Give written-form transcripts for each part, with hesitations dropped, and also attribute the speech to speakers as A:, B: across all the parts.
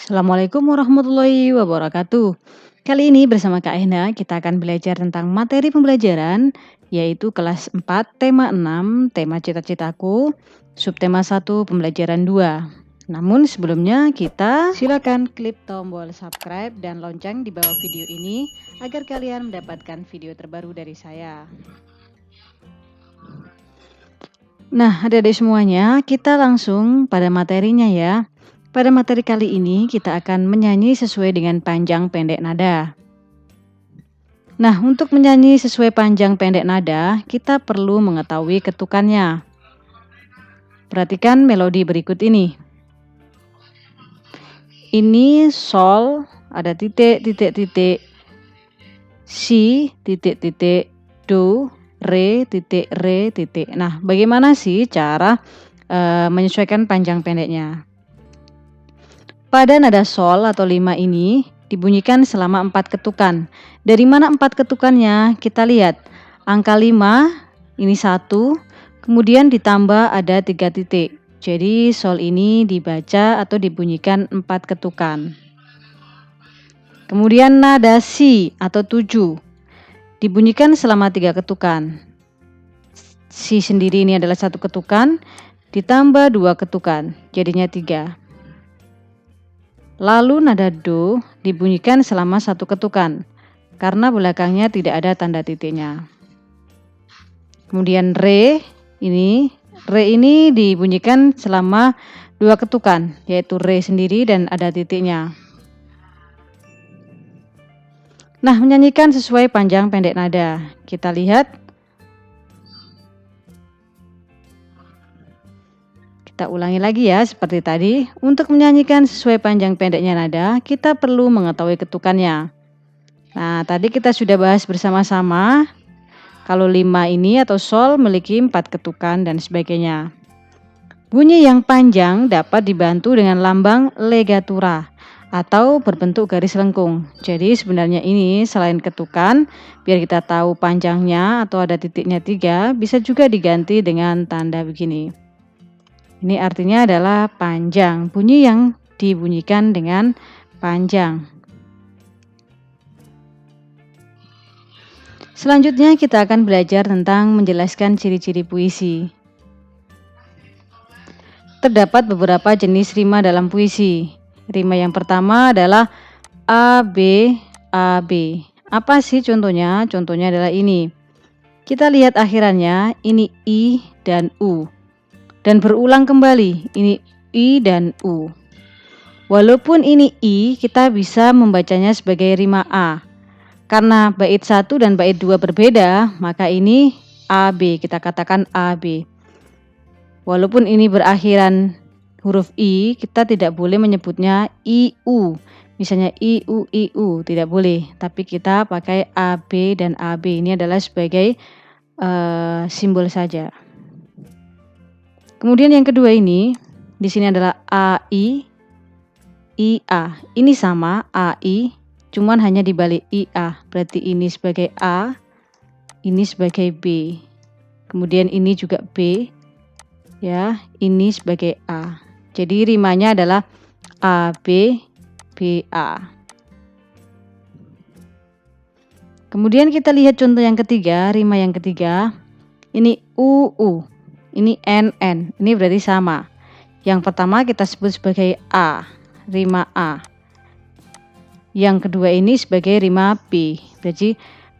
A: Assalamualaikum warahmatullahi wabarakatuh. Kali ini bersama Kak Ena kita akan belajar tentang materi pembelajaran yaitu kelas 4 tema 6 tema cita-citaku subtema 1 pembelajaran 2. Namun sebelumnya kita silakan klik tombol subscribe dan lonceng di bawah video ini agar kalian mendapatkan video terbaru dari saya. Nah, adik-adik semuanya, kita langsung pada materinya ya. Pada materi kali ini kita akan menyanyi sesuai dengan panjang pendek nada. Nah, untuk menyanyi sesuai panjang pendek nada, kita perlu mengetahui ketukannya. Perhatikan melodi berikut ini. Ini sol, ada titik, titik, titik, si, titik, titik, do, re, titik, re, titik. Nah, bagaimana sih cara menyesuaikan panjang pendeknya? Pada nada sol atau 5 ini dibunyikan selama 4 ketukan. Dari mana 4 ketukannya? Kita lihat. Angka 5 ini 1, kemudian ditambah ada 3 titik. Jadi sol ini dibaca atau dibunyikan 4 ketukan. Kemudian nada si atau 7 dibunyikan selama 3 ketukan. Si sendiri ini adalah 1 ketukan, ditambah 2 ketukan, jadinya 3. Lalu nada do dibunyikan selama 1 ketukan, karena belakangnya tidak ada tanda titiknya. Kemudian re ini dibunyikan selama 2 ketukan, yaitu re sendiri dan ada titiknya. Nah, menyanyikan sesuai panjang pendek nada. Kita lihat. Kita ulangi lagi ya seperti tadi. Untuk menyanyikan sesuai panjang pendeknya nada, kita perlu mengetahui ketukannya. Nah, tadi kita sudah bahas bersama-sama. Kalau 5 ini atau sol memiliki 4 ketukan dan sebagainya. Bunyi yang panjang dapat dibantu dengan lambang legatura atau berbentuk garis lengkung. Jadi sebenarnya ini selain ketukan, biar kita tahu panjangnya atau ada titiknya 3, bisa juga diganti dengan tanda begini. Ini artinya adalah panjang, bunyi yang dibunyikan dengan panjang. Selanjutnya kita akan belajar tentang menjelaskan ciri-ciri puisi. Terdapat beberapa jenis rima dalam puisi. Rima yang pertama adalah A, B, A, B. Apa sih contohnya? Contohnya adalah ini. Kita lihat akhirannya, ini I dan U. Dan berulang kembali, ini I dan U. Walaupun ini I, kita bisa membacanya sebagai rima A. Karena bait 1 dan bait 2 berbeda, maka ini AB, kita katakan AB. Walaupun ini berakhiran huruf I, kita tidak boleh menyebutnya IU. Misalnya IU, IU, tidak boleh. Tapi kita pakai AB dan AB. Ini adalah sebagai simbol saja. Kemudian yang kedua ini, di sini adalah AI, IA. Ini sama AI, cuman hanya dibalik IA. Berarti ini sebagai A, ini sebagai B. Kemudian ini juga B, ya. Ini sebagai A. Jadi rimanya adalah AB, BA. Kemudian kita lihat contoh yang ketiga, rima yang ketiga. Ini UU. Ini NN, ini berarti sama. Yang pertama kita sebut sebagai A, rima A. Yang kedua ini sebagai rima B,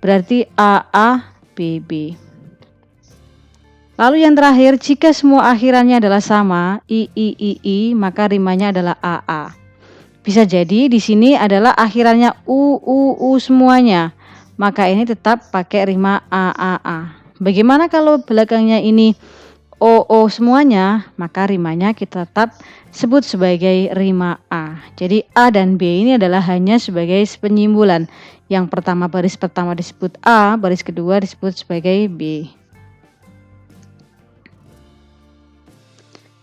A: berarti AA, BB. Lalu yang terakhir, jika semua akhirannya adalah sama, I, maka rimanya adalah AA. Bisa jadi di sini adalah akhirannya U semuanya, maka ini tetap pakai rima AAA. Bagaimana kalau belakangnya ini O semuanya, maka rimanya kita tetap sebut sebagai rima A. Jadi A dan B ini adalah hanya sebagai penyimbolan. Yang pertama, baris pertama disebut A, baris kedua disebut sebagai B.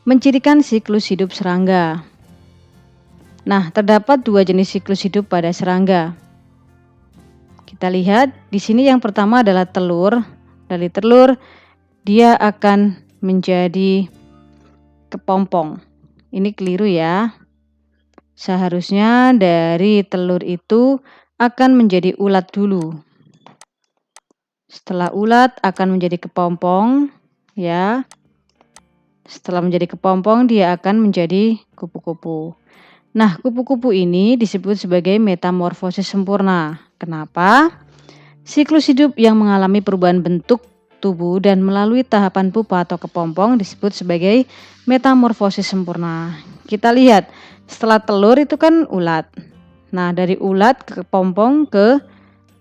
A: Mencirikan siklus hidup serangga. Nah, terdapat 2 jenis siklus hidup pada serangga. Kita lihat di sini yang pertama adalah telur. Dari telur dia akan menjadi kepompong. Ini keliru ya. Seharusnya dari telur itu akan menjadi ulat dulu. Setelah ulat akan menjadi kepompong, ya. Setelah menjadi kepompong, dia akan menjadi kupu-kupu. Nah, kupu-kupu ini disebut sebagai metamorfosis sempurna. Kenapa? Siklus hidup yang mengalami perubahan bentuk tubuh dan melalui tahapan pupa atau kepompong disebut sebagai metamorfosis sempurna. Kita lihat, setelah telur itu kan ulat. Nah, dari ulat ke kepompong ke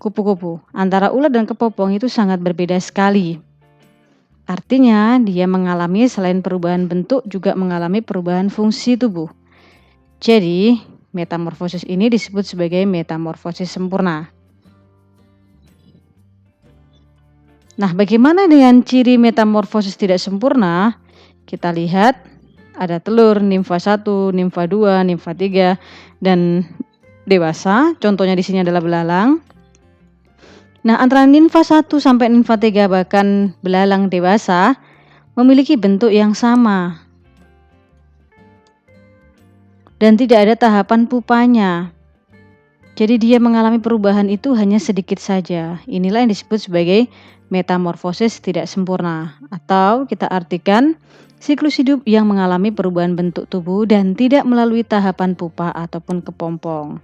A: kupu-kupu. Antara ulat dan kepompong itu sangat berbeda sekali. Artinya, dia mengalami selain perubahan bentuk juga mengalami perubahan fungsi tubuh. Jadi, metamorfosis ini disebut sebagai metamorfosis sempurna. Nah, bagaimana dengan ciri metamorfosis tidak sempurna? Kita lihat ada telur, nimfa 1, nimfa 2, nimfa 3, dan dewasa. Contohnya di sini adalah belalang. Nah, antara nimfa 1 sampai nimfa 3 bahkan belalang dewasa memiliki bentuk yang sama. Dan tidak ada tahapan pupanya. Jadi dia mengalami perubahan itu hanya sedikit saja. Inilah yang disebut sebagai metamorfosis tidak sempurna. Atau kita artikan siklus hidup yang mengalami perubahan bentuk tubuh dan tidak melalui tahapan pupa ataupun kepompong.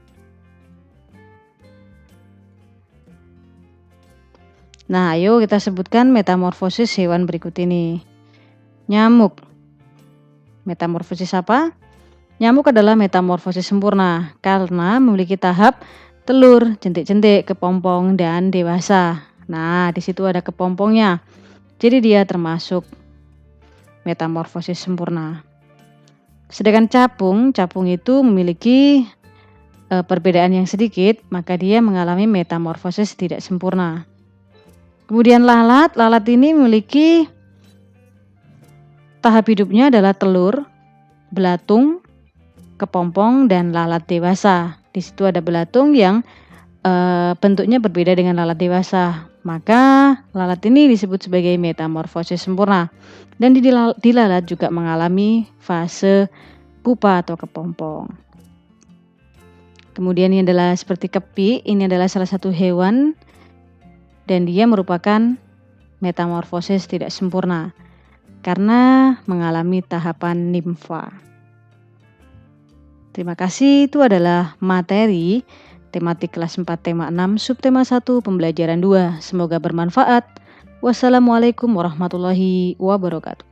A: Nah, ayo kita sebutkan metamorfosis hewan berikut ini. Nyamuk. Metamorfosis apa? Nyamuk adalah metamorfosis sempurna karena memiliki tahap telur, jentik-jentik, kepompong, dan dewasa. Nah, di situ ada kepompongnya. Jadi dia termasuk metamorfosis sempurna. Sedangkan capung itu memiliki perbedaan yang sedikit, maka dia mengalami metamorfosis tidak sempurna. Kemudian lalat ini memiliki tahap hidupnya adalah telur, belatung, kepompong, dan lalat dewasa. Di situ ada belatung yang bentuknya berbeda dengan lalat dewasa. Maka lalat ini disebut sebagai metamorfosis sempurna. Dan di lalat juga mengalami fase pupa atau kepompong. Kemudian ini adalah seperti kepi. Ini adalah salah satu hewan dan dia merupakan metamorfosis tidak sempurna karena mengalami tahapan nimfa. Terima kasih, itu adalah materi tematik kelas 4 tema 6 subtema 1 pembelajaran 2. Semoga bermanfaat. Wassalamualaikum warahmatullahi wabarakatuh.